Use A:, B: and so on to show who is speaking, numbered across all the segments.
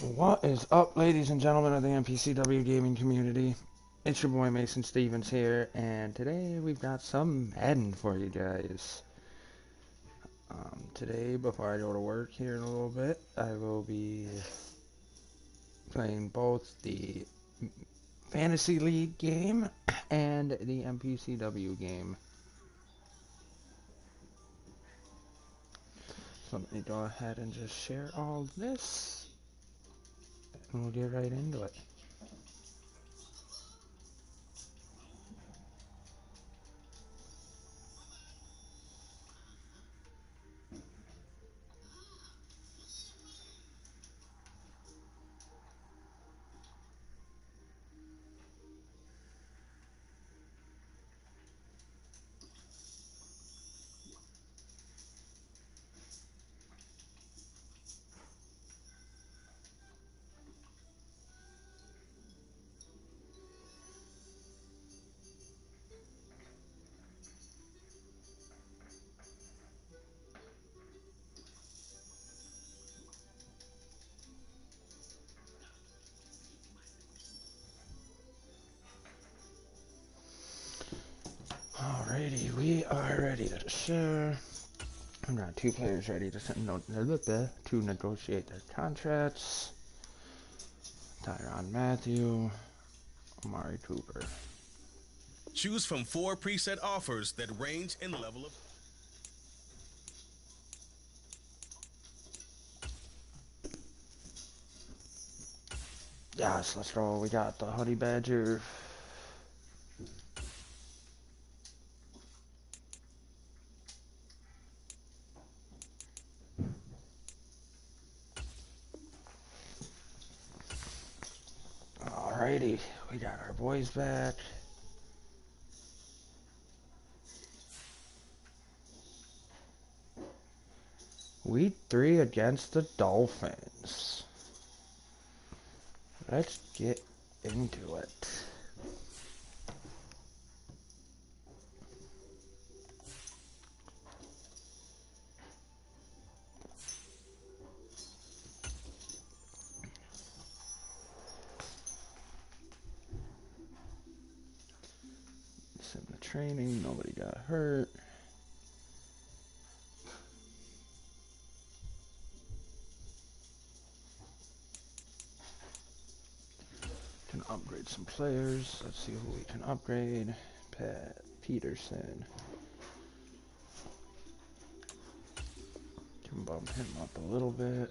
A: What is up, ladies and gentlemen of the MPCW gaming community? It's your boy Mason Stevens here, and today we've got some Madden for you guys. Today, before I go to work here in a little bit, I will be playing both the Fantasy League game and the MPCW game. So let me go ahead and just share all this, and we'll get right into it. Alrighty, we are ready to share. I've got two players ready to negotiate their contracts. Tyrann Mathieu, Amari Cooper.
B: Choose from 4 preset offers that range in level of...
A: Yes, let's go. We got the Honey Badger. Alrighty, we got our boys back. Week 3 against the Dolphins. Let's get into it. In the training, nobody got hurt. Can upgrade some players. Let's see who we can upgrade. Pat Peterson. Can bump him up a little bit.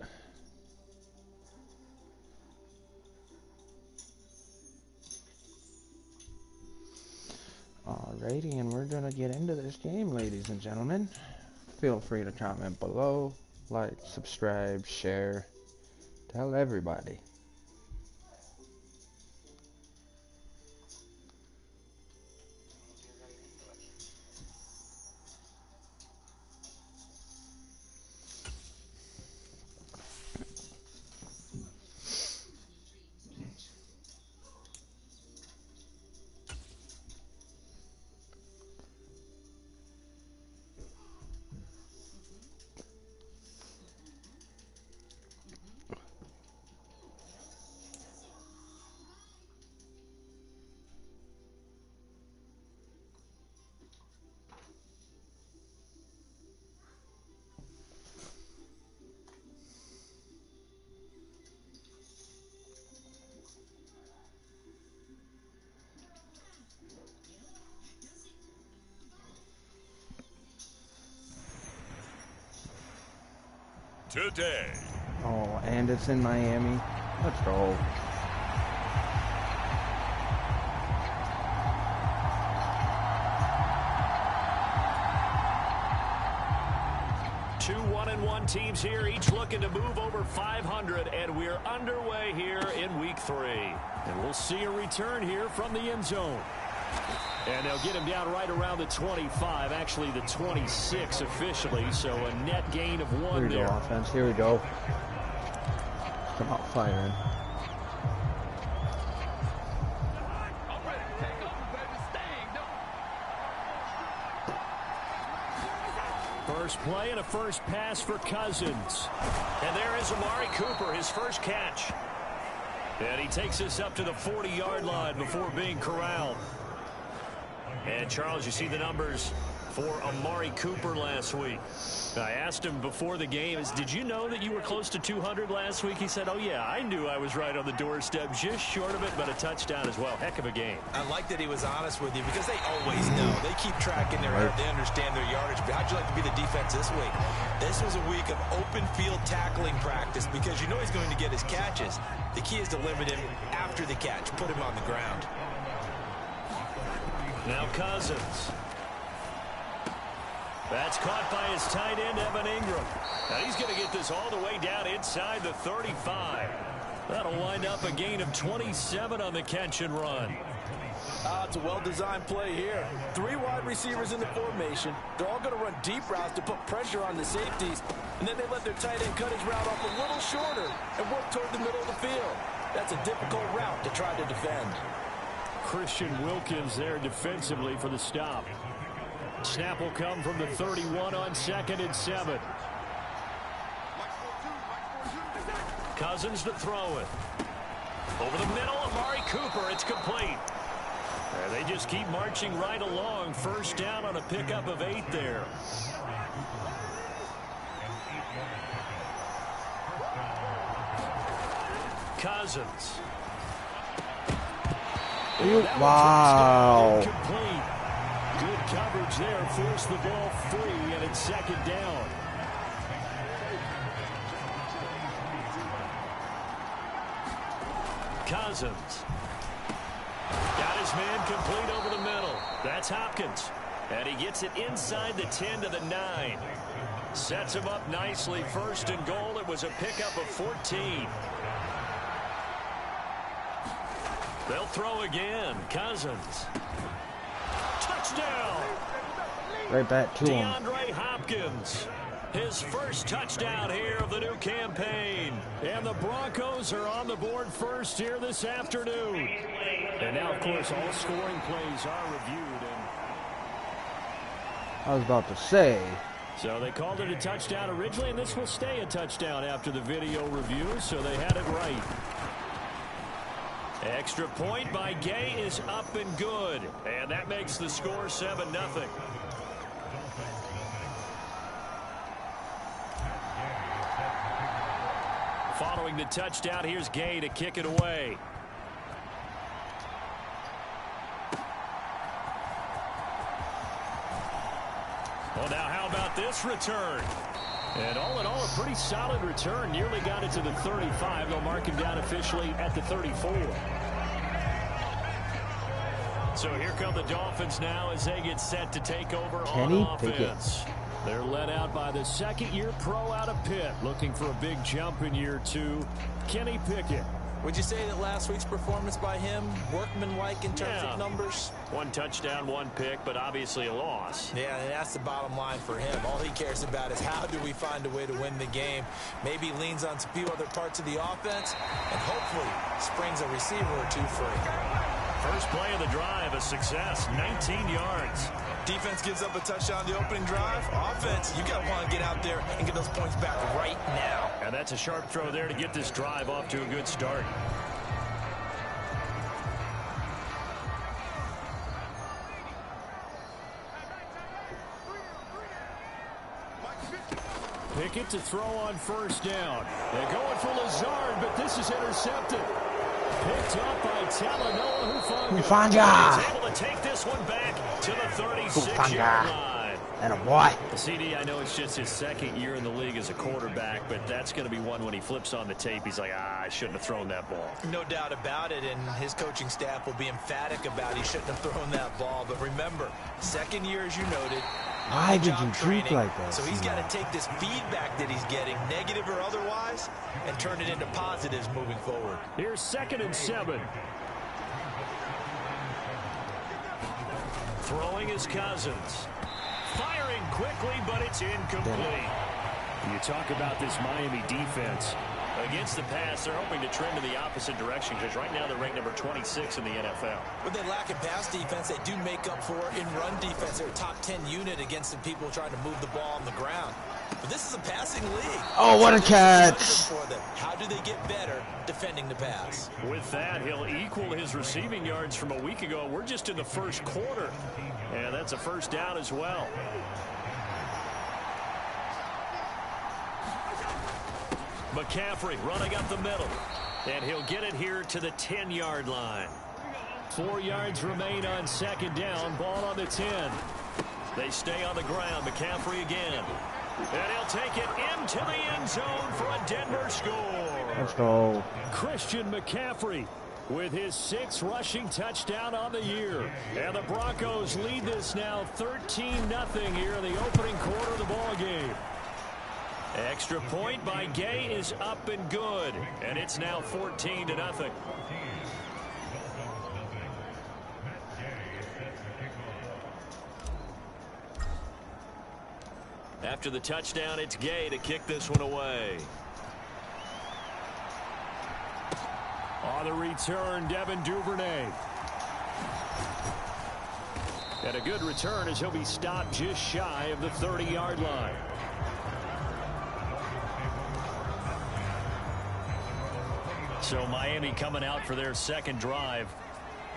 A: Alrighty, and we're gonna get into this game, ladies and gentlemen. Feel free to comment below, like, subscribe, share, tell everybody.
C: Today.
A: Oh, and it's in Miami. Let's go.
D: Two 1-1 teams here, each looking to move over 500, and we're underway here in week 3. And we'll see a return here from the end zone. And they'll get him down right around the 25, actually the 26 officially, so a net gain of 1
A: Here we
D: there.
A: go, offense. Here we go. Come out firing.
D: First play and a first pass for Cousins. And there is Amari Cooper, his first catch. And he takes us up to the 40-yard line before being corralled. And, Charles, you see the numbers for Amari Cooper last week. I asked him before the game, did you know that you were close to 200 last week? He said, oh, yeah, I knew I was right on the doorstep, just short of it, but a touchdown as well. Heck of a game.
E: I like that he was honest with you because they always know. They keep track in their head. They understand their yardage. But how'd you like to be the defense this week? This was a week of open field tackling practice because you know he's going to get his catches. The key is to limit him after the catch, put him on the ground.
D: Now Cousins. That's caught by his tight end, Evan Ingram. Now he's going to get this all the way down inside the 35. That'll wind up a gain of 27 on the catch and run.
F: It's a well-designed play here. 3 wide receivers in the formation. They're all going to run deep routes to put pressure on the safeties. And then they let their tight end cut his route off a little shorter and work toward the middle of the field. That's a difficult route to try to defend.
D: Christian Wilkins there defensively for the stop. Snap will come from the 31 on 2nd and 7. Cousins to throw it. Over the middle, Amari Cooper. It's complete. And they just keep marching right along. First down on a pickup of 8 there. Cousins.
A: Wow.
D: Complete. Good coverage there. Forced the ball free, and it's 2nd down. Cousins. Got his man complete over the middle. That's Hopkins. And he gets it inside the 10 to the 9. Sets him up nicely. 1st and goal. It was a pickup of 14. They'll throw again. Cousins. Touchdown.
A: Right back to him.
D: DeAndre Hopkins. His first touchdown here of the new campaign. And the Broncos are on the board first here this afternoon. And now, of course, all scoring plays are reviewed.
A: I was about to say.
D: So they called it a touchdown originally, and this will stay a touchdown after the video review, so they had it right. Extra point by Gay is up and good. And that makes the score 7-0. Following the touchdown, here's Gay to kick it away. Well, now how about this return? And all in all, a pretty solid return. Nearly got it to the 35. They'll mark him down officially at the 34. So here come the Dolphins now as they get set to take over on offense. They're led out by the 2nd-year pro out of Pitt, looking for a big jump in year 2. Kenny Pickett.
E: Would you say that last week's performance by him, workmanlike in terms of numbers?
D: 1 touchdown, 1 pick, but obviously a loss.
E: Yeah, and that's the bottom line for him. All he cares about is how do we find a way to win the game. Maybe leans on a few other parts of the offense, and hopefully springs a receiver or 2 free.
D: First play of the drive, a success, 19 yards.
E: Defense gives up a touchdown the opening drive. Offense, you got to want to get out there and get those points back right now.
D: And that's a sharp throw there to get this drive off to a good start. Pickett to throw on first down. They're going for Lazard, but this is intercepted. Picked up by Talanoa Hufanga. He's able to take this one back to the 36-yard line.
A: And a boy.
D: CD, I know it's just his 2nd year in the league as a quarterback, but that's going to be one when he flips on the tape. He's like, I shouldn't have thrown that ball.
E: No doubt about it, and his coaching staff will be emphatic about he shouldn't have thrown that ball. But remember, 2nd year, as you noted,
A: why did you treat like that?
E: So he's got to take this feedback that he's getting, negative or otherwise, and turn it into positives moving forward.
D: Here's 2nd and 7. Throwing is Cousins. Firing quickly, but it's incomplete. You talk about this Miami defense. against the pass, they're hoping to trend in the opposite direction because right now they're ranked number 26 in the NFL.
E: When they lack in pass defense, they do make up for it in run defense. They're a top 10 unit against some people trying to move the ball on the ground. But this is a passing league.
A: Oh, what a catch.
E: For them. How do they get better defending the pass?
D: With that, he'll equal his receiving yards from a week ago. We're just in the first quarter. And that's a first down as well. McCaffrey running up the middle. And he'll get it here to the 10-yard line. 4 yards remain on second down. Ball on the 10. They stay on the ground. McCaffrey again. And he'll take it into the end zone for a Denver score.
A: Let's go.
D: Christian McCaffrey with his 6th rushing touchdown on the year. And the Broncos lead this now 13-0 here in the opening quarter of the ball game. Extra point by Gay is up and good. And it's now 14-0. After the touchdown, it's Gay to kick this one away. On the return, Devin Duvernay. And a good return as he'll be stopped just shy of the 30-yard line. So Miami coming out for their second drive.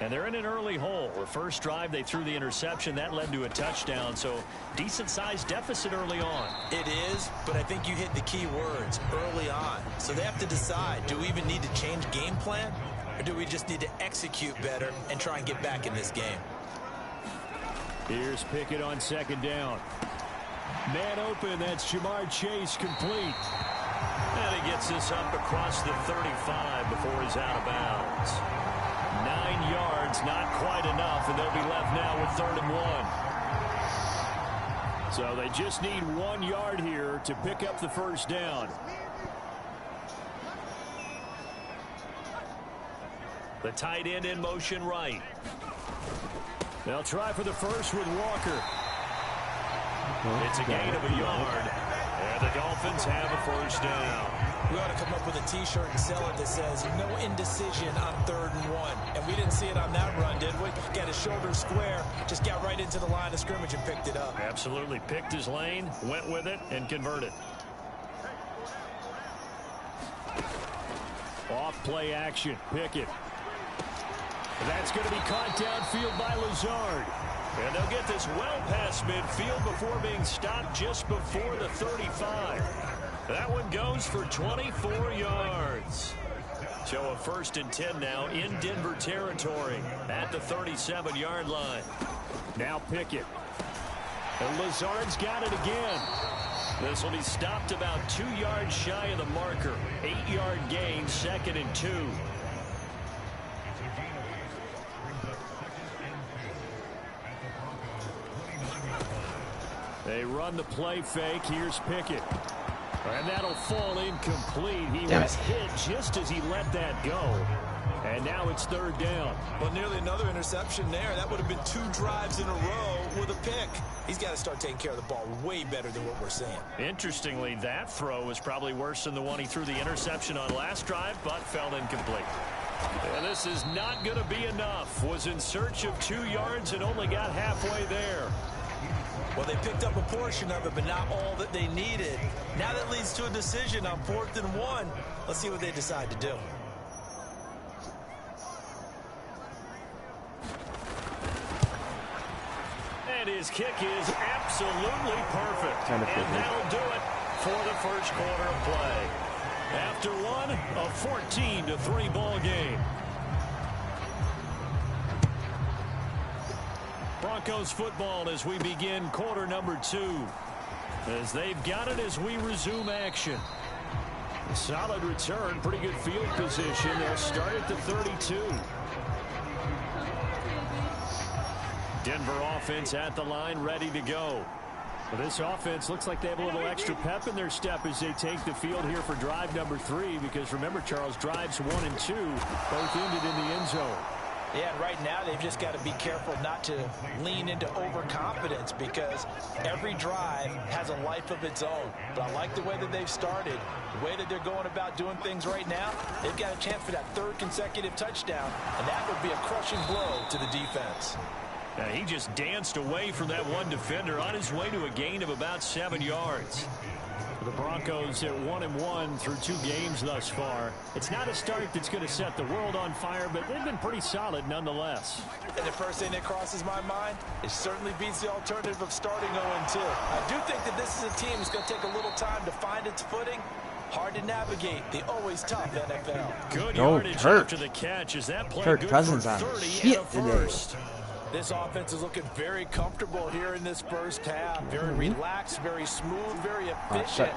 D: And they're in an early hole. The first drive, they threw the interception. That led to a touchdown. So decent-sized deficit early on.
E: It is, but I think you hit the key words early on. So they have to decide, do we even need to change game plan? Or do we just need to execute better and try and get back in this game?
D: Here's Pickett on second down. Man open, that's Jamar Chase complete. And he gets this up across the 35 before he's out of bounds. 9 yards, not quite enough, and they'll be left now with 3rd and 1. So they just need 1 yard here to pick up the first down. The tight end in motion right. They'll try for the first with Walker. It's a gain of a yard, and the Dolphins have a first down.
E: We ought to come up with a T-shirt and sell it that says no indecision on 3rd and 1. And we didn't see it on that run, did we? Got his shoulder square, just got right into the line of scrimmage and picked it up.
D: Absolutely. Picked his lane, went with it, and converted. Off play action. Pickett. That's going to be caught downfield by Lazard. And they'll get this well past midfield before being stopped just before the 35. That one goes for 24 yards. So a 1st and 10 now in Denver territory at the 37-yard line. Now Pickett. And Lazard's got it again. This will be stopped about 2 yards shy of the marker. 8-yard gain, 2nd and 2. They run the play fake. Here's Pickett. And that'll fall incomplete. He was hit just as he let that go. And now it's 3rd down.
E: Well, nearly another interception there. That would have been 2 drives in a row with a pick. He's got to start taking care of the ball way better than what we're seeing.
D: Interestingly, that throw was probably worse than the one he threw the interception on last drive, but fell incomplete. And this is not going to be enough. Was in search of 2 yards and only got halfway there.
E: Well, they picked up a portion of it, but not all that they needed. Now that leads to a decision on 4th and 1. Let's see what they decide to do.
D: And his kick is absolutely perfect. And that'll do it for the first quarter of play. After one, a 14-3 ball game. Broncos football as we begin quarter number 2. As they've got it as we resume action. A solid return, pretty good field position. They'll start at the 32. Denver offense at the line, ready to go. Well, this offense looks like they have a little extra pep in their step as they take the field here for drive number 3. Because remember, Charles, drives 1 and 2 both ended in the end zone.
F: Yeah, and right now they've just got to be careful not to lean into overconfidence because every drive has a life of its own. But I like the way that they've started, the way that they're going about doing things right now. They've got a chance for that third consecutive touchdown, and that would be a crushing blow to the defense.
D: He just danced away from that one defender on his way to a gain of about 7 yards. The Broncos at 1-1 through 2 games thus far. It's not a start that's going to set the world on fire, but they've been pretty solid nonetheless.
F: And the first thing that crosses my mind, it certainly beats the alternative of starting 0-2. I do think that this is a team that's going to take a little time to find its footing. Hard to navigate the always tough NFL.
D: Good yardage after the catch. Is that play good for 30 and a first?
F: This offense is looking very comfortable here in this first half. Very relaxed, very smooth, very efficient.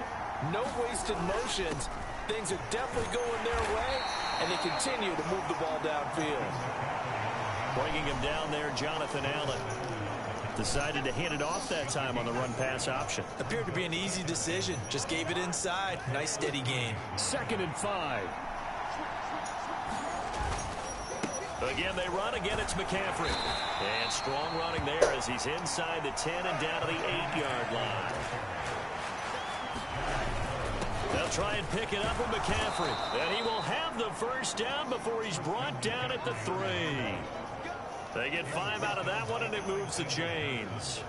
F: No wasted motions. Things are definitely going their way, and they continue to move the ball downfield.
D: Bringing him down there, Jonathan Allen. Decided to hand it off that time on the run-pass option.
E: Appeared to be an easy decision. Just gave it inside. Nice steady gain.
D: 2nd and 5. Again, they run. Again, it's McCaffrey. And strong running there as he's inside the 10 and down to the 8-yard line. They'll try and pick it up with McCaffrey. And he will have the first down before he's brought down at the 3. They get 5 out of that one, and it moves the chains.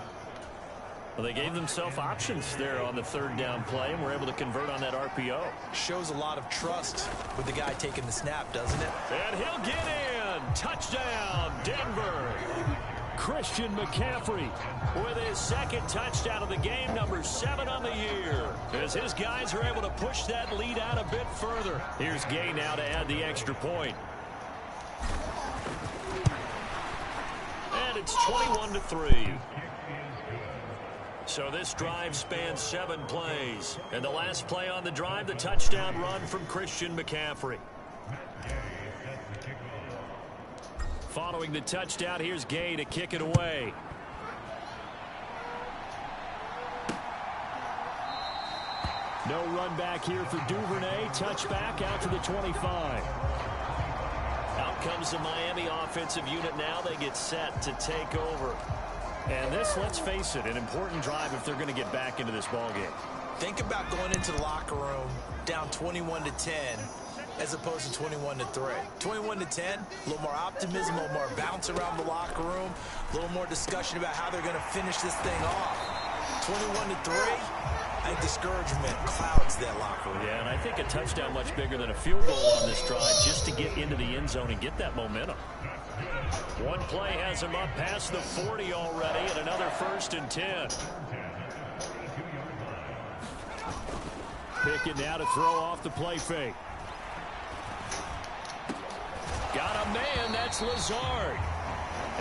D: Well, they gave themselves options there on the 3rd down play, and were able to convert on that RPO.
E: Shows a lot of trust with the guy taking the snap, doesn't it?
D: And he'll get in. Touchdown, Denver. Christian McCaffrey with his 2nd touchdown of the game, number 7 on the year, as his guys are able to push that lead out a bit further. Here's Gay now to add the extra point. And it's 21-3. So this drive spans 7 plays. And the last play on the drive, the touchdown run from Christian McCaffrey. Following the touchdown, here's Gay to kick it away. No run back here for Duvernay. Touchback out to the 25. Out comes the Miami offensive unit now. They get set to take over. And this, let's face it, an important drive if they're going to get back into this ballgame.
E: Think about going into the locker room down 21-10 as opposed to 21-3. 21-10, a little more optimism, a little more bounce around the locker room, a little more discussion about how they're going to finish this thing off. 21-3, I think discouragement clouds that locker room.
D: Yeah, and I think a touchdown much bigger than a field goal on this drive just to get into the end zone and get that momentum. One play has him up past the 40 already, and another 1st and 10. Pickett now to throw off the play fake. Got a man, that's Lazard.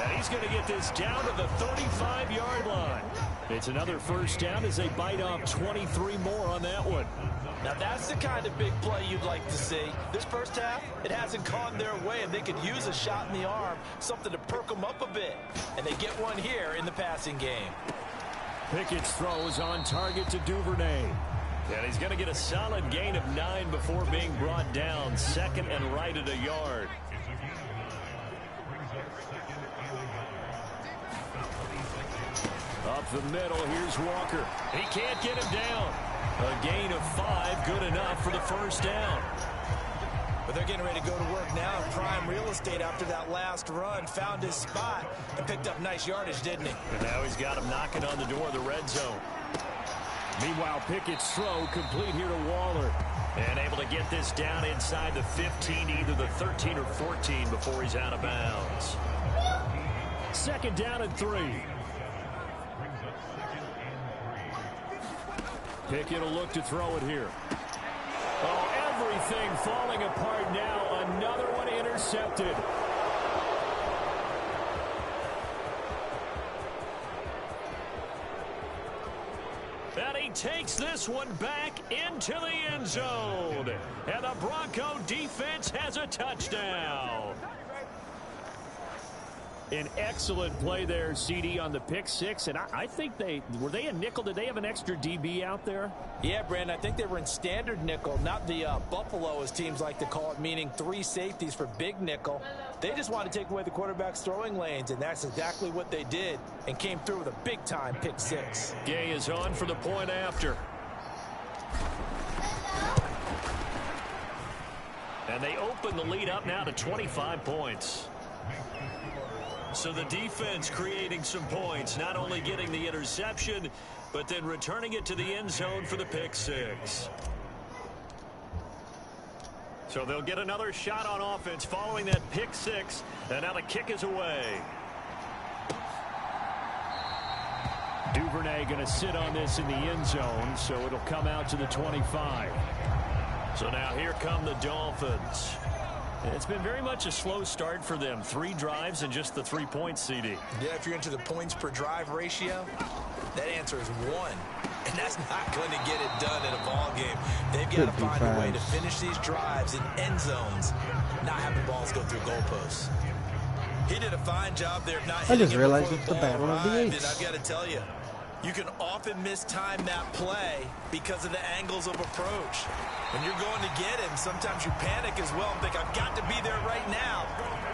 D: And he's going to get this down to the 35-yard line. It's another first down as they bite off 23 more on that one.
F: Now that's the kind of big play you'd like to see. This first half, it hasn't gone their way, and they could use a shot in the arm, something to perk them up a bit. And they get one here in the passing game.
D: Pickett's throw is on target to Duvernay. And he's going to get a solid gain of 9 before being brought down. 2nd and right at a yard. Up the middle, here's Walker. He can't get him down. A gain of 5, good enough for the first down.
F: But they're getting ready to go to work now in prime real estate after that last run. Found his spot and picked up nice yardage, didn't he?
D: And now he's got him knocking on the door of the red zone. Meanwhile, Pickett's throw complete here to Waller. And able to get this down inside the 15, either the 13 or 14 before he's out of bounds. 2nd down and 3. Pickett will look to throw it here. Oh, everything falling apart now. Another one intercepted. And he takes this one back into the end zone. And the Bronco defense has a touchdown. An excellent play there, CD, on the pick six. And I think were they a nickel? Did they have an extra DB out there?
F: Yeah, Brandon, I think they were in standard nickel, not the Buffalo, as teams like to call it, meaning 3 safeties for big nickel. They just wanted to take away the quarterback's throwing lanes, and that's exactly what they did and came through with a big-time pick six.
D: Gay is on for the point after. And they open the lead up now to 25 points. So the defense creating some points, not only getting the interception, but then returning it to the end zone for the pick six. So they'll get another shot on offense following that pick six, and now the kick is away. Duvernay going to sit on this in the end zone, so it'll come out to the 25. So now here come the Dolphins. It's been very much a slow start for them. 3 drives and just the 3 points, CD.
E: Yeah, if you're into the points per drive ratio, that answer is 1. And that's not going to get it done in a ball game. They've got to find a way to finish these drives in end zones, not having balls go through goalposts. He did a fine job there of not hitting it. I just realized it's the battle of the eights. And I've got to tell you, you can often mistime that play because of the angles of approach. When you're going to get him, sometimes you panic as well and think, I've got to be there right now.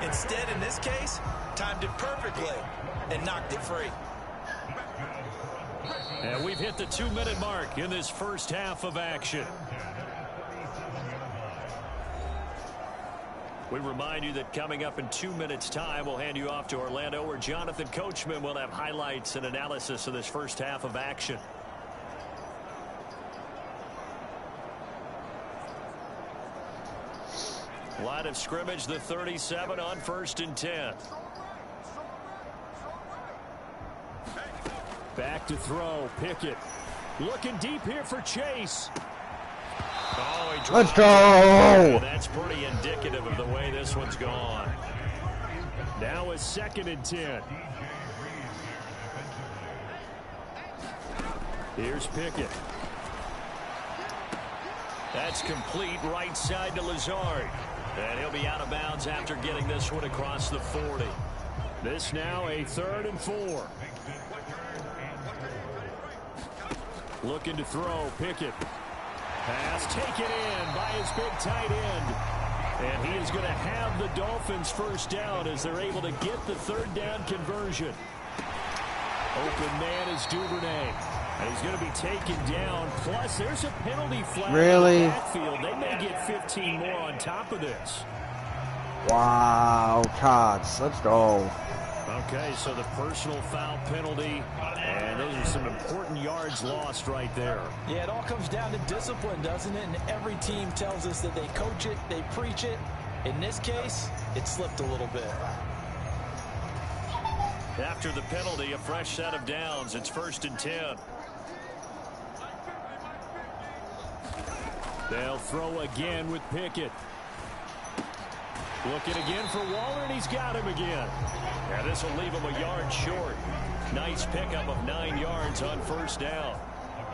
E: Instead, in this case, timed it perfectly and knocked it free.
D: And we've hit the 2-minute mark in this first half of action. We remind you that coming up in 2 minutes' time, we'll hand you off to Orlando, where Jonathan Coachman will have highlights and analysis of this first half of action. Line of scrimmage, the 37 on 1st and 10. Back to throw, Pickett. Looking deep here for Chase. Oh,
A: let's go!
D: And that's pretty indicative of the way this one's gone. Now it's 2nd and 10. Here's Pickett. That's complete, right side to Leauge. And he'll be out of bounds after getting this one across the 40. This now a 3rd and 4. Looking to throw, Pickett. Pass taken in by his big tight end. And he is going to have the Dolphins first down as they're able to get the 3rd down conversion. Open man is Duvernay. And he's going to be taken down. Plus, there's a penalty flag in the backfield. They may get 15 more on top of this.
A: Wow, Tots, let's go.
D: Okay, so the personal foul penalty, and those are some important yards lost right there.
F: Yeah, it all comes down to discipline, doesn't it? And every team tells us that they coach it, they preach it. In this case, it slipped a little bit.
D: After the penalty, a fresh set of downs. It's 1st and 10. They'll throw again with Pickett. Looking again for Waller, and he's got him again. Yeah, this will leave him a yard short. Nice pickup of 9 yards on 1st down.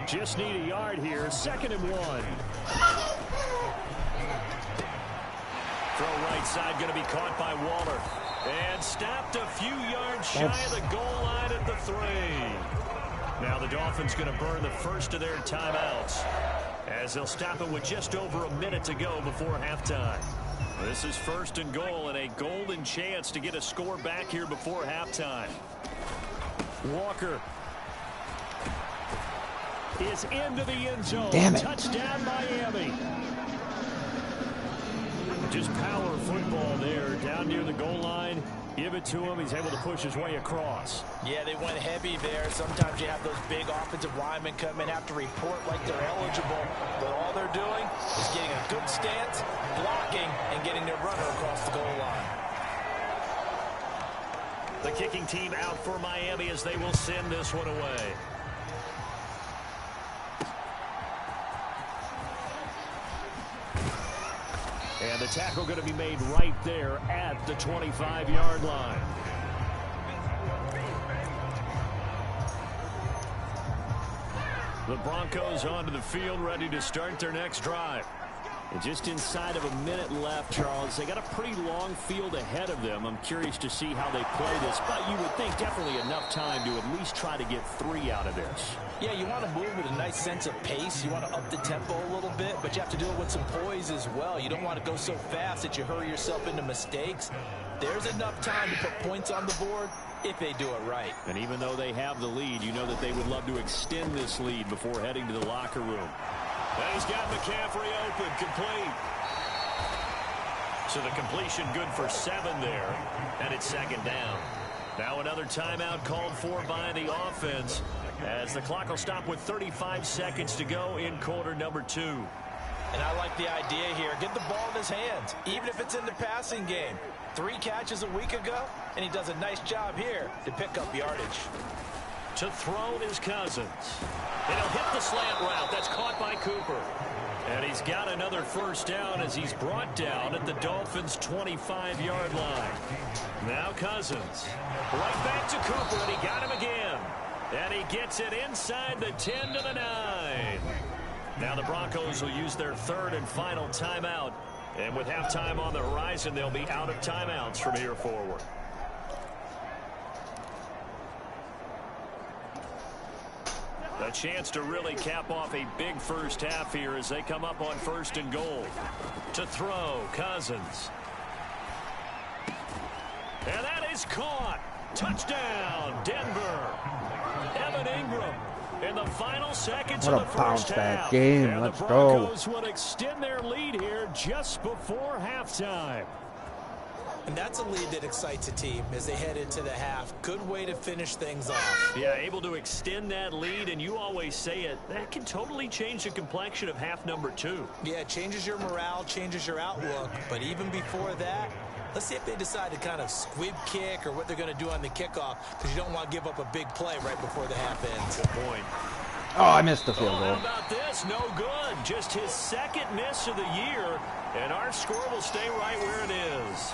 D: Just need a yard here. 2nd and 1. Throw right side, going to be caught by Waller. And stopped a few yards shy of the goal line at the 3. Now the Dolphins going to burn the first of their timeouts, as they'll stop it with just over a minute to go before halftime. This is 1st and goal, and a golden chance to get a score back here before halftime. Walker is into the end zone.
A: Damn it.
D: Touchdown, Miami. Just power football there, down near the goal line. Give it to him. He's able to push his way across.
F: Yeah, they went heavy there. Sometimes you have those big offensive linemen come in, have to report like they're eligible. But all they're doing is getting a good stance, blocking, and getting their runner across the goal line.
D: The kicking team out for Miami as they will send this one away. And the tackle going to be made right there at the 25-yard line. The Broncos onto the field, ready to start their next drive. And just inside of a minute left, Charles. They got a pretty long field ahead of them. I'm curious to see how they play this, but you would think definitely enough time to at least try to get 3 out of this.
F: Yeah, you want to move with a nice sense of pace. You want to up the tempo a little bit, but you have to do it with some poise as well. You don't want to go so fast that you hurry yourself into mistakes. There's enough time to put points on the board if they do it right. And even though they have the lead, you know that they would love to extend this lead before heading to the locker room.
D: And he's got McCaffrey open, complete. So the completion good for 7 there, and it's 2nd down. Now another timeout called for by the offense as the clock will stop with 35 seconds to go in quarter number 2.
F: And I like the idea here. Get the ball in his hands, even if it's in the passing game. 3 catches a week ago, and he does a nice job here to pick up yardage.
D: To throw is Cousins. And he'll hit the slant route. That's caught by Cooper. And he's got another 1st down as he's brought down at the Dolphins' 25-yard line. Now Cousins. Right back to Cooper, and he got him again. And he gets it inside the 10 to the 9. Now the Broncos will use their 3rd and final timeout. And with halftime on the horizon, they'll be out of timeouts from here forward. A chance to really cap off a big first half here as they come up on 1st and goal. To throw, Cousins. And that is caught. Touchdown, Denver. Evan Ingram in the final seconds of the first half.
A: Game.
D: And
A: Let's
D: the
A: go.
D: Broncos would extend their lead here just before halftime.
F: And that's a lead that excites a team as they head into the half. Good way to finish things off.
D: Yeah, able to extend that lead, and you always say it, that can totally change the complexion of half number 2.
F: Yeah, it changes your morale, changes your outlook. But even before that, let's see if they decide to kind of squib kick or what they're going to do on the kickoff, because you don't want to give up a big play right before the half ends.
D: Good point.
A: Oh, I missed the field goal.
D: How about this? No good. Just his 2nd miss of the year, and our score will stay right where it is.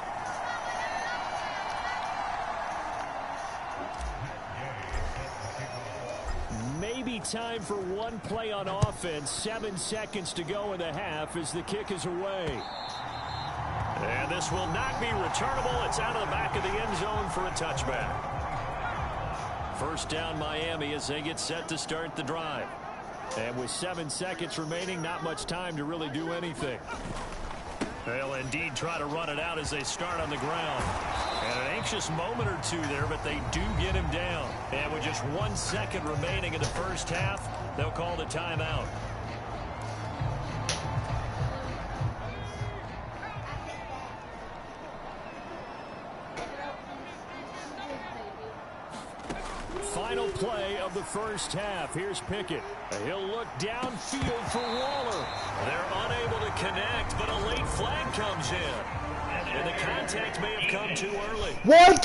D: Maybe time for one play on offense. 7 seconds to go in the half as the kick is away. And this will not be returnable. It's out of the back of the end zone for a touchback. 1st down Miami as they get set to start the drive. And with 7 seconds remaining, not much time to really do anything. They'll indeed try to run it out as they start on the ground. And an anxious moment or 2 there, but they do get him down. And with just 1 second remaining in the first half, they'll call the timeout. Final play of the first half. Here's Pickett. He'll look downfield for Waller. They're unable to connect, but a late flag comes in. And the contact may have come too early.
A: What?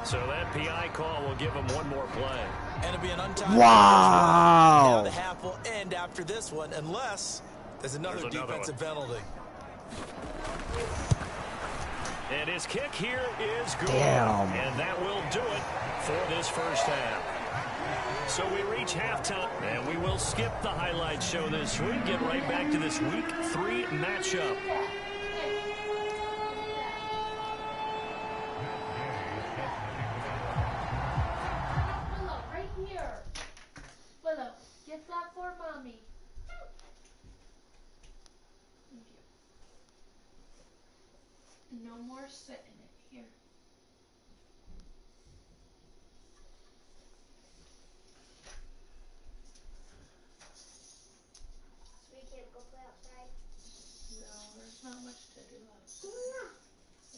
D: So that PI call will give him one more play.
F: And it'll be an untimed.
A: Wow.
F: Now the half will end after this one, unless there's another defensive penalty.
D: And his kick here is good.
A: Damn.
D: And that will do it for this first half. So we reach halftime, and we will skip the highlight show this week. Get right back to this Week 3 matchup.
G: Willow, right here. Willow, get that for Mommy. Thank you. No more sitting it here.
H: We can't go play outside.
G: No, there's not much to do outside.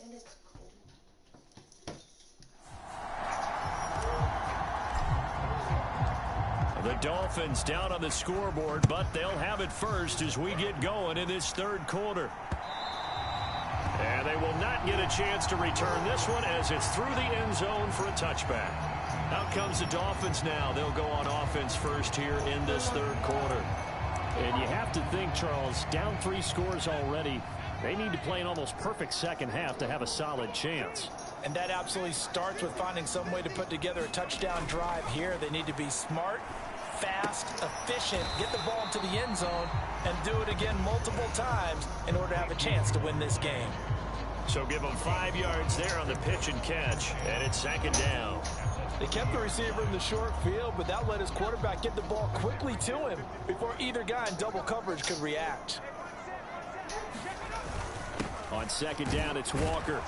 G: And it's cold.
D: The Dolphins down on the scoreboard, but they'll have it first as we get going in this third quarter. And they will not get a chance to return this one as it's through the end zone for a touchback. Out comes the Dolphins now. They'll go on offense first here in this third quarter. And you have to think, Charles, down 3 scores already. They need to play an almost perfect second half to have a solid chance.
F: And that absolutely starts with finding some way to put together a touchdown drive here. They need to be smart, fast, efficient, get the ball into the end zone, and do it again multiple times in order to have a chance to win this game.
D: So give them 5 yards there on the pitch and catch, and it's 2nd down.
F: They kept the receiver in the short field, but that let his quarterback get the ball quickly to him before either guy in double coverage could react.
D: On 2nd down, it's Walker.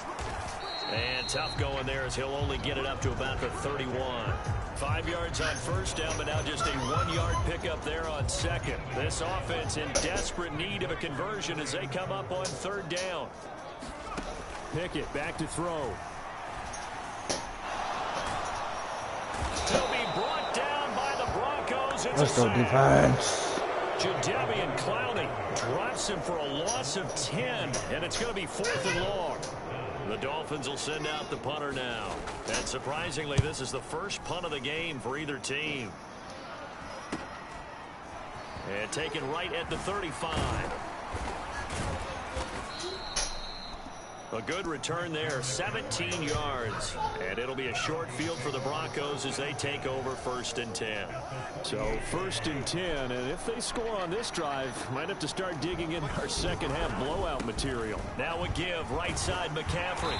D: And tough going there as he'll only get it up to about the 31. 5 yards on 1st down, but now just a 1-yard pickup there on 2nd. This offense in desperate need of a conversion as they come up on 3rd down. Pickett back to throw. He'll be brought down by the Broncos.
A: Let's go defense.
D: Jadeveon Clowney drops him for a loss of 10, and it's going to be 4th and long. The Dolphins will send out the punter now. And surprisingly, this is the first punt of the game for either team. And taken right at the 35. A good return there, 17 yards. And it'll be a short field for the Broncos as they take over 1st and 10.
I: So 1st and 10, and if they score on this drive, might have to start digging in our second half blowout material.
D: Now a give, right side McCaffrey.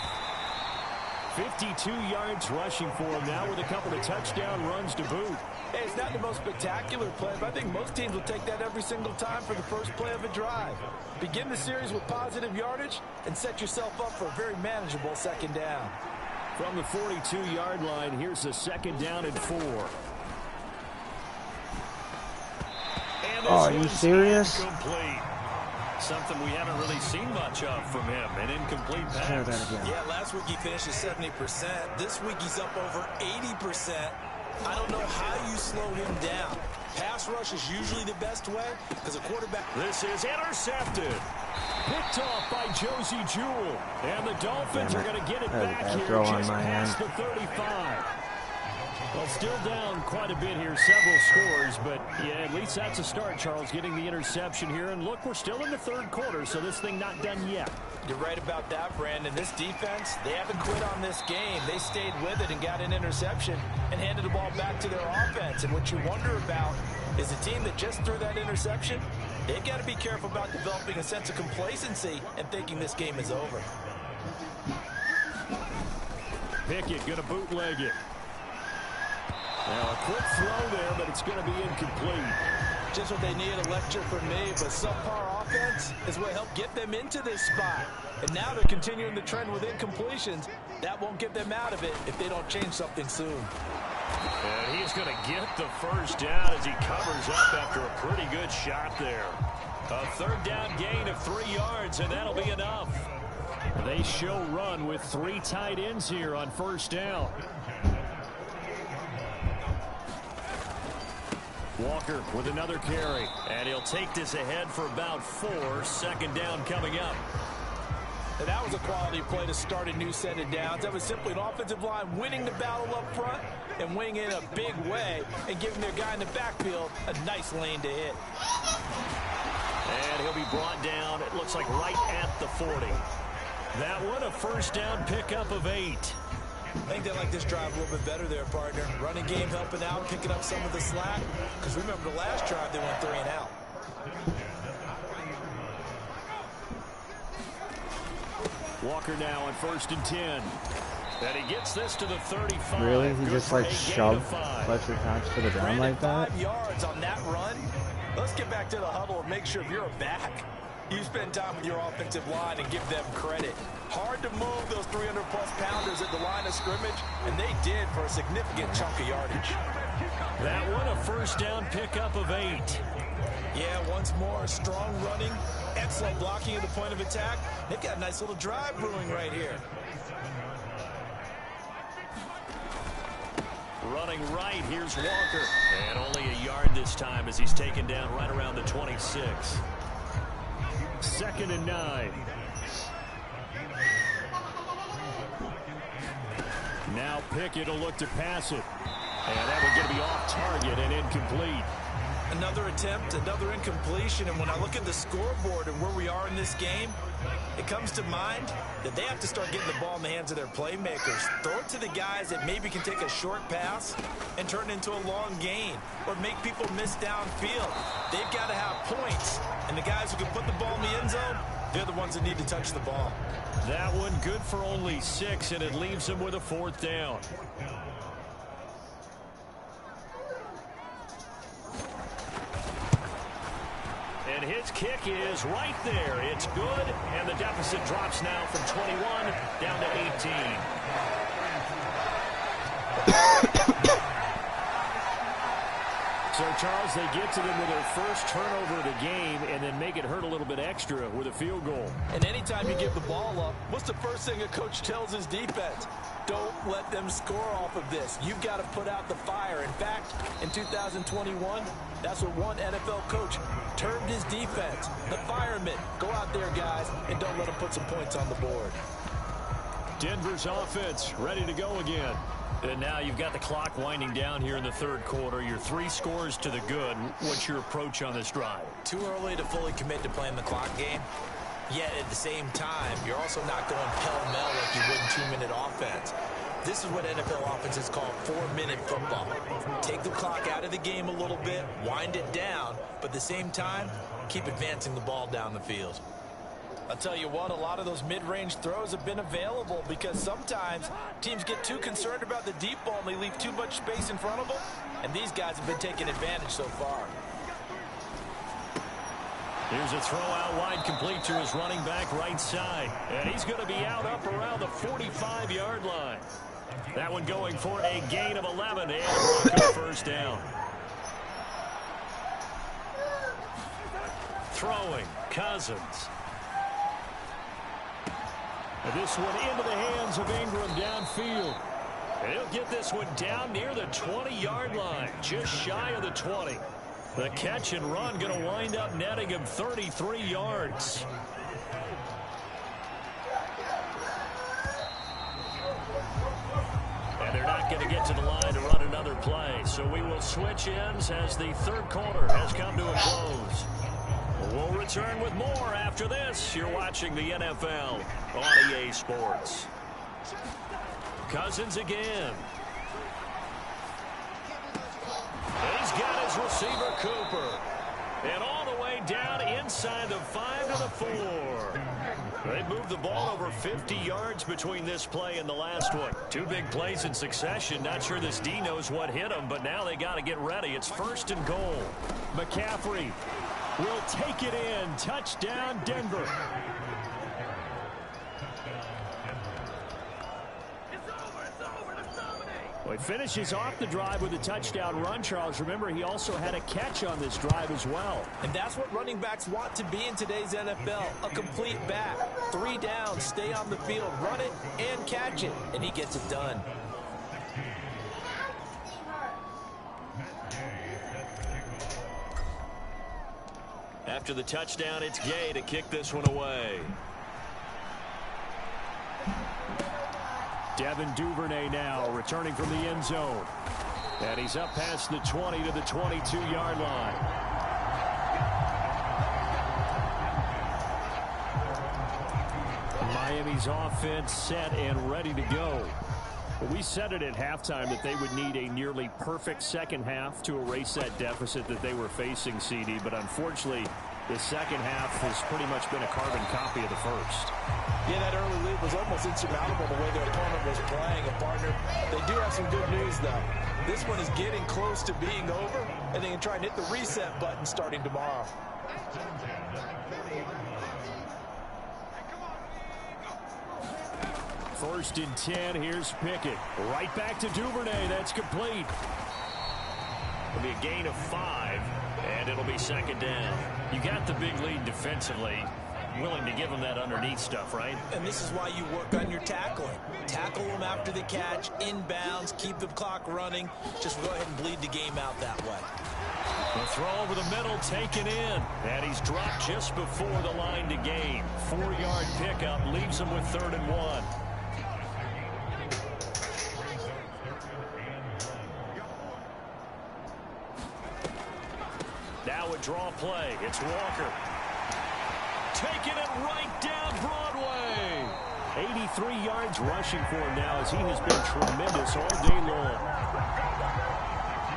I: 52 yards rushing for him now with a couple of touchdown runs to boot.
F: Hey, it's not the most spectacular play, but I think most teams will take that every single time for the first play of a drive. Begin the series with positive yardage and set yourself up for a very manageable 2nd down.
I: From the 42-yard line, here's the 2nd down and 4.
A: Oh, are you serious?
D: Incomplete. Something we haven't really seen much of from him. An incomplete pass.
E: Yeah, last week he finished at 70%. This week he's up over 80%. I don't know how you slow him down. Pass rush is usually the best way because a quarterback...
D: This is intercepted.
I: Picked off by Josie Jewell. And the Dolphins are going to get it back here just past the 35. Well, still down quite a bit here, several scores, but yeah, at least that's a start, Charles, getting the interception here. And look, we're still in the 3rd quarter, so this thing not done yet.
F: You're right about that, Brandon. This defense, they haven't quit on this game. They stayed with it and got an interception and handed the ball back to their offense. And what you wonder about is a team that just threw that interception, they've got to be careful about developing a sense of complacency and thinking this game is over.
I: Pickett going to bootleg it. Now a quick throw there, but it's going to be incomplete.
F: Just what they need, a lecture from me, but subpar offense is what helped get them into this spot. And now they're continuing the trend with incompletions. That won't get them out of it if they don't change something soon.
D: And he's going to get the 1st down as he covers up after a pretty good shot there. A 3rd down gain of 3 yards, and that'll be enough.
I: They show run with 3 tight ends here on 1st down. Walker with another carry.
D: And he'll take this ahead for about 4. 2nd down coming up.
F: And that was a quality play to start a new set of downs. That was simply an offensive line winning the battle up front and winning in a big way and giving their guy in the backfield a nice lane to hit.
D: And he'll be brought down, it looks like right at the 40. That one a 1st down pickup of 8.
E: I think they like this drive a little bit better there, partner. Running game helping out, picking up some of the slack. Because remember, the last drive, they went 3 and out.
I: Walker now on 1st and 10.
D: And he gets this to the 35.
A: Really? He
D: Good
A: just
D: for
A: like
D: a gain
A: shoved
D: of 5.
A: Fletcher Cox to the ground like that?
F: 5 yards on that run. Let's get back to the huddle and make sure if you're a back, you spend time with your offensive line and give them credit. Hard to move those 300-plus pounders at the line of scrimmage, and they did for a significant chunk of yardage.
D: That one a 1st down pickup of 8.
E: Yeah, once more, strong running, excellent blocking at the point of attack. They've got a nice little drive brewing right here.
D: Running right, here's Walker. And only a yard this time as he's taken down right around the 26.
I: 2nd and 9. Now Pickett will look to pass it. And that one going to be off target and incomplete.
F: Another attempt, another incompletion, and when I look at the scoreboard and where we are in this game, it comes to mind that they have to start getting the ball in the hands of their playmakers. Throw it to the guys that maybe can take a short pass and turn it into a long gain or make people miss downfield. They've got to have points, and the guys who can put the ball in the end zone, they're the ones that need to touch the ball.
D: That one good for only 6, and it leaves them with a 4th down. And his kick is right there. It's good, and the deficit drops now from 21 down to 18. So, Charles, they get to them with their first turnover of the game and then make it hurt a little bit extra with a field goal.
F: And anytime you give the ball up, what's the first thing a coach tells his defense? Don't let them score off of this. You've got to put out the fire. In fact, in 2021, that's what one NFL coach termed his defense. The firemen. Go out there, guys, and don't let them put some points on the board.
D: Denver's offense ready to go again. And now you've got the clock winding down here in the 3rd quarter. Your 3 scores to the good. What's your approach on this drive?
E: Too early to fully commit to playing the clock game. Yet at the same time, you're also not going pell-mell like you would in 2-minute offense. This is what NFL offenses call 4-minute football. Take the clock out of the game a little bit, wind it down, but at the same time, keep advancing the ball down the field.
F: I'll tell you what, a lot of those mid-range throws have been available because sometimes teams get too concerned about the deep ball and they leave too much space in front of them, and these guys have been taking advantage so far.
D: Here's a throw out wide, complete to his running back right side. And he's going to be out up around the 45-yard line. That one going for a gain of 11 and Bronco first down. Throwing, Cousins. And this one into the hands of Ingram downfield. And he'll get this one down near the 20-yard line, just shy of the 20. The catch and run going to wind up netting him 33 yards. And they're not going to get to the line to run another play. So we will switch ends as the 3rd quarter has come to a close. We'll return with more after this. You're watching the NFL on EA Sports. Cousins again. He's got his receiver, Cooper. And all the way down inside the 5 to the 4. They moved the ball over 50 yards between this play and the last one. 2 big plays in succession. Not sure this D knows what hit him, but now they got to get ready. It's 1st and goal. McCaffrey will take it in. Touchdown, Denver. Well, he finishes off the drive with a touchdown run, Charles. Remember, he also had a catch on this drive as well.
F: And that's what running backs want to be in today's NFL, a complete back. 3 downs, stay on the field, run it, and catch it. And he gets it done.
D: After the touchdown, it's Gay to kick this one away. Devin Duvernay now returning from the end zone. And he's up past the 20 to the 22-yard line. Miami's offense set and ready to go. Well, we said it at halftime that they would need a nearly perfect second half to erase that deficit that they were facing, CD. But unfortunately, the second half has pretty much been a carbon copy of the first.
F: Yeah, that early lead was almost insurmountable the way their opponent was playing. And, partner, they do have some good news, though. This one is getting close to being over, and they can try and hit the reset button starting tomorrow.
D: First and 10, here's Pickett. Right back to Duvernay, that's complete. It'll be a gain of 5, and it'll be 2nd down. You got the big lead defensively. Willing to give them that underneath stuff, right?
F: And this is why you work on your tackling. Tackle them after the catch, inbounds, keep the clock running. Just go ahead and bleed the game out that way.
D: The throw over the middle, taken in. And he's dropped just before the line to gain. 4-yard pickup leaves him with 3rd and 1. draw play. It's Walker. Taking it right down Broadway. 83 yards rushing for him now as he has been tremendous all day long.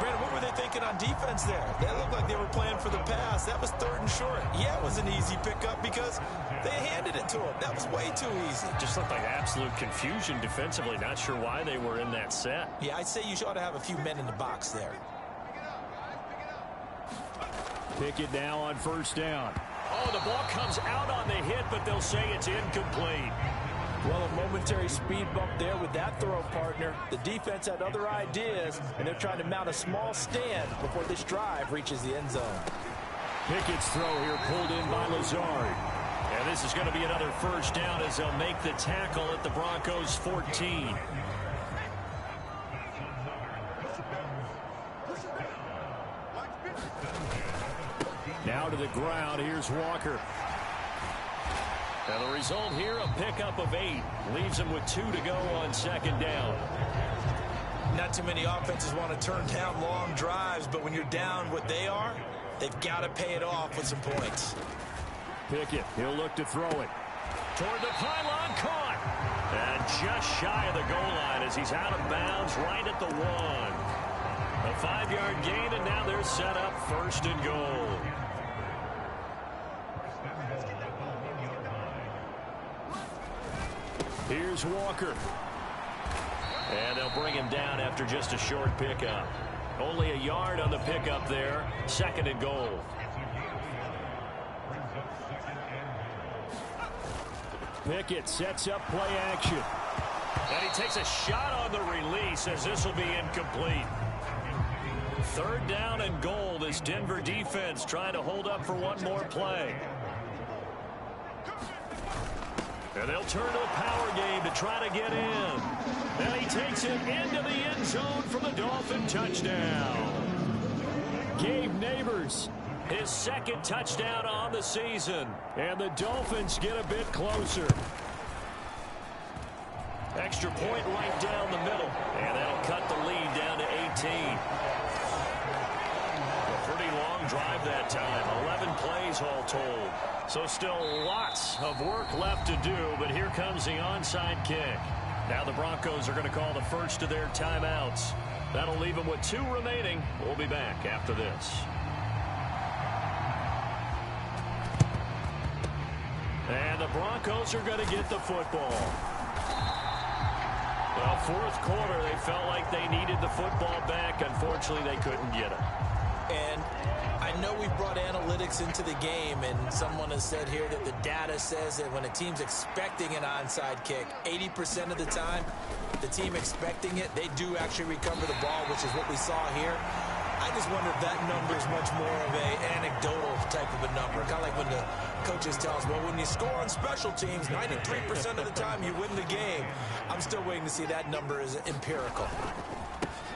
E: Brandon, what were they thinking on defense there? They looked like they were playing for the pass. That was 3rd and short. Yeah, it was an easy pickup because they handed it to him. That was way too easy.
D: Just looked like absolute confusion defensively. Not sure why they were in that set.
E: Yeah, I'd say you ought to have a few men in the box there.
D: Pickett now on 1st down. Oh, the ball comes out on the hit, but they'll say it's incomplete.
F: Well, a momentary speed bump there with that throw, partner. The defense had other ideas, and they're trying to mount a small stand before this drive reaches the end zone.
D: Pickett's throw here pulled in by Leauge. And this is going to be another 1st down as they'll make the tackle at the Broncos' 14. Now to the ground. Here's Walker. And the result here, a pickup of 8. Leaves him with 2 to go on 2nd down.
E: Not too many offenses want to turn down long drives, but when you're down what they are, they've got to pay it off with some points.
D: Pickett, he'll look to throw it. Toward the pylon, caught. And just shy of the goal line as he's out of bounds right at the 1. A 5-yard gain, and now they're set up 1st and goal. Here's Walker. And they'll bring him down after just a short pickup. Only a yard on the pickup there. 2nd and goal. Pickett sets up play action. And he takes a shot on the release as this will be incomplete. 3rd down and goal. This Denver defense trying to hold up for one more play. And they'll turn to the power game to try to get in. And he takes it into the end zone for the Dolphin touchdown. Gabe Neighbors, his 2nd touchdown on the season. And the Dolphins get a bit closer. Extra point right down the middle. And that'll cut the lead down to 18. A pretty long drive that time. 11 plays all told. So still lots of work left to do, but here comes the onside kick. Now the Broncos are going to call the first of their timeouts. That'll leave them with 2 remaining. We'll be back after this. And the Broncos are going to get the football. Well, 4th quarter, they felt like they needed the football back. Unfortunately, they couldn't get it.
E: And I know we've brought analytics into the game, and someone has said here that the data says that when a team's expecting an onside kick, 80% of the time, the team expecting it, they do actually recover the ball, which is what we saw here. I just wonder if that number is much more of an anecdotal type of a number. Kind of like when the coaches tell us, well, when you score on special teams, 93% of the time you win the game. I'm still waiting to see that number is empirical.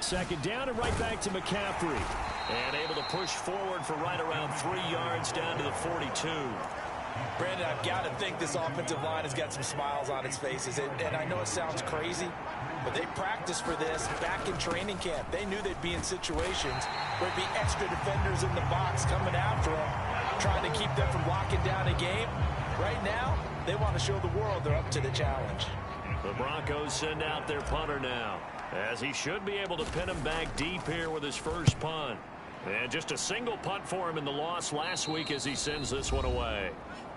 D: 2nd down and right back to McCaffrey. And able to push forward for right around 3 yards down to the 42.
F: Brandon, I've got to think this offensive line has got some smiles on its faces. And I know it sounds crazy, but they practiced for this back in training camp. They knew they'd be in situations where there'd be extra defenders in the box coming after them, trying to keep them from locking down a game. Right now, they want to show the world they're up to the challenge.
D: The Broncos send out their punter now, as he should be able to pin him back deep here with his first punt. And just a single punt for him in the loss last week as he sends this one away.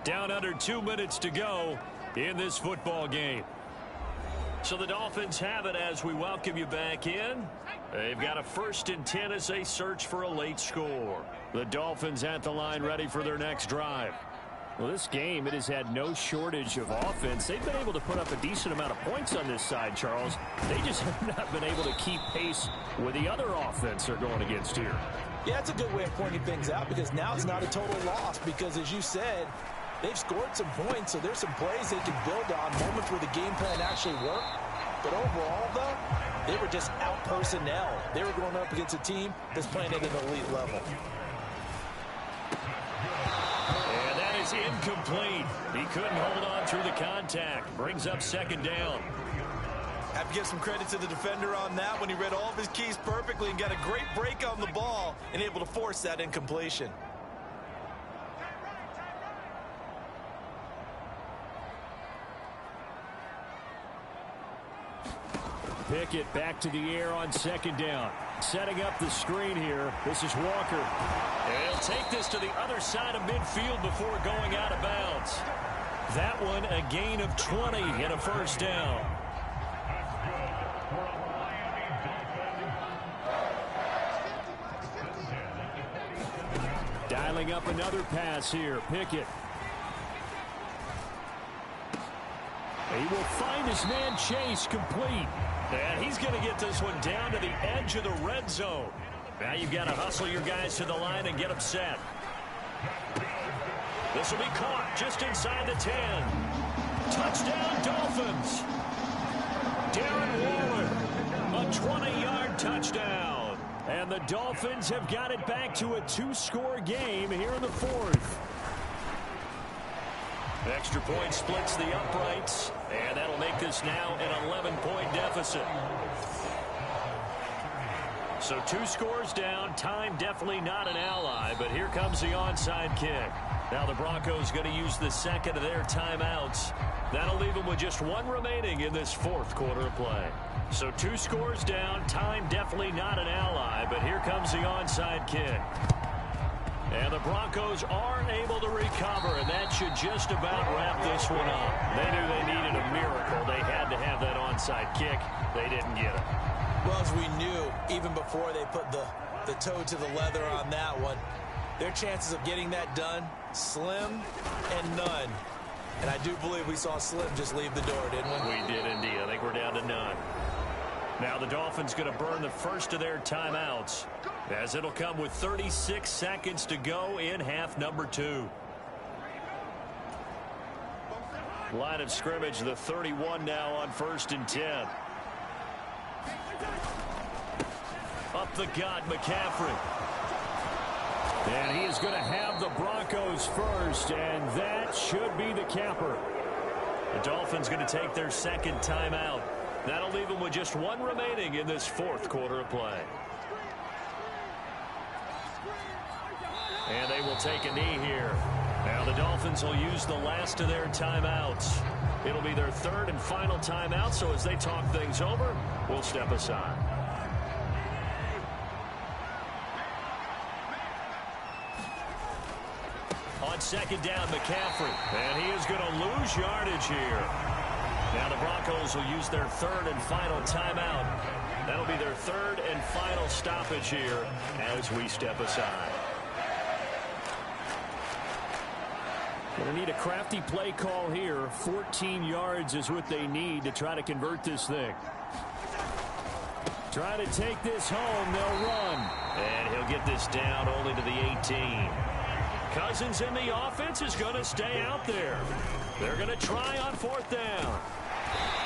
D: Down under 2 minutes to go in this football game. So the Dolphins have it as we welcome you back in. They've got a 1st and 10 as they search for a late score. The Dolphins at the line ready for their next drive. Well, this game, it has had no shortage of offense. They've been able to put up a decent amount of points on this side, Charles. They just have not been able to keep pace with the other offense they're going against here.
F: Yeah, that's a good way of pointing things out because now it's not a total loss because, as you said, they've scored some points, so there's some plays they can build on, moments where the game plan actually worked. But overall, though, they were just out personnel. They were going up against a team that's playing at an elite level.
D: And that is incomplete. He couldn't hold on through the contact. Brings up 2nd down.
E: Have to give some credit to the defender on that when he read all of his keys perfectly and got a great break on the ball and able to force that incompletion.
I: Pickett back to the air on second down. Setting up the screen here. This is Walker. And he'll take this to the other side of midfield before going out of bounds. That one a gain of 20 and a first down. Dialing up another pass here. Pickett. He will find his man Chase complete. And he's going to get this one down to the edge of the red zone. Now you've got to hustle your guys to the line and get them set. This will be caught just inside the 10. Touchdown, Dolphins. Darren Waller, a 20-yard touchdown. And the Dolphins have got it back to a 2-score game here in the fourth. Extra point splits the uprights, and that'll make this now an 11-point deficit. So 2 scores down. Time definitely not an ally, but here comes the onside kick. Now the Broncos going to use the second of their timeouts. That'll leave them with just 1 remaining in this fourth quarter of play. So 2 scores down. Time definitely not an ally, but here comes the onside kick. And the Broncos are able to recover, and that should just about wrap this one up. They knew they needed a miracle. They had to have that onside kick. They didn't get it.
E: Well, as we knew, even before they put the toe to the leather on that one, their chances of getting that done, slim and none. And I do believe we saw Slim just leave the door, didn't we?
I: We did indeed. I think we're down to none. Now the Dolphins going to burn the first of their timeouts, as it'll come with 36 seconds to go in half number 2. Line of scrimmage, the 31 now on 1st and 10. Up the gut, McCaffrey. And he is going to have the Broncos first, and that should be the capper. The Dolphins going to take their second timeout. That'll leave them with just 1 remaining in this fourth quarter of play. And they will take a knee here. Now the Dolphins will use the last of their timeouts. It'll be their 3rd and final timeout, so as they talk things over, we'll step aside. On second down, McCaffrey. And he is going to lose yardage here. Now the Broncos will use their 3rd and final timeout. That'll be their 3rd and final stoppage here as we step aside. Going to need a crafty play call here. 14 yards is what they need to try to convert this thing. Trying to take this home. They'll run. And he'll get this down only to the 18. Cousins in the offense is going to stay out there. They're going to try on 4th down.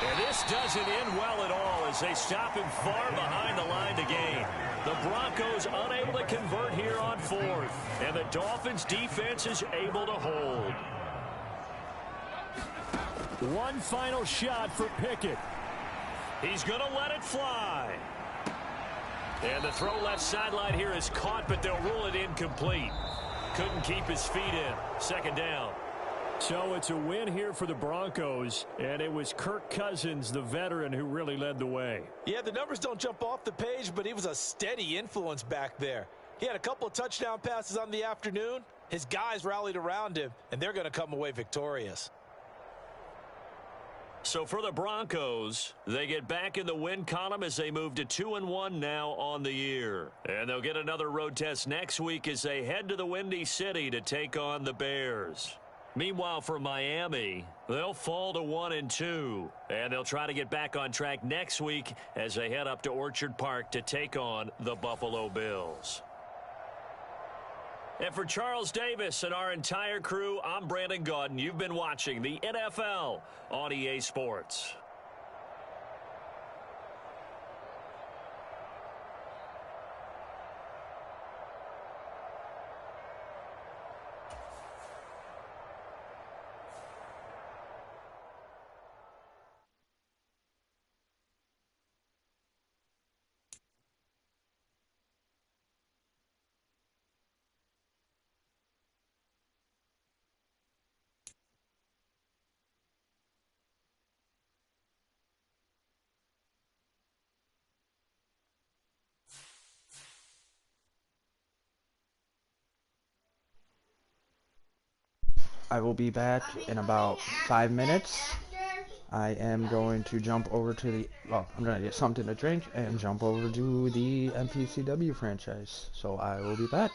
I: And this doesn't end well at all as they stop him far behind the line to gain. The Broncos unable to convert here on 4th. And the Dolphins defense is able to hold. One final shot for Pickett. He's going to let it fly. And the throw left sideline here is caught, but they'll rule it incomplete. Couldn't keep his feet in. Second down. So it's a win here for the Broncos, and it was Kirk Cousins, the veteran, who really led the way.
E: Yeah, the numbers don't jump off the page, but he was a steady influence back there. He had a couple of touchdown passes on the afternoon. His guys rallied around him, and they're going to come away victorious.
I: So for the Broncos, they get back in the win column as they move to 2-1 now on the year. And they'll get another road test next week as they head to the Windy City to take on the Bears. Meanwhile, for Miami, they'll fall to 1-2, and they'll try to get back on track next week as they head up to Orchard Park to take on the Buffalo Bills. And for Charles Davis and our entire crew, I'm Brandon Gaudin. You've been watching the NFL on EA Sports.
A: I will be back in about 5 minutes. I am going to jump over to the, well, I'm going to get something to drink and jump over to the MPCW franchise. So I will be back.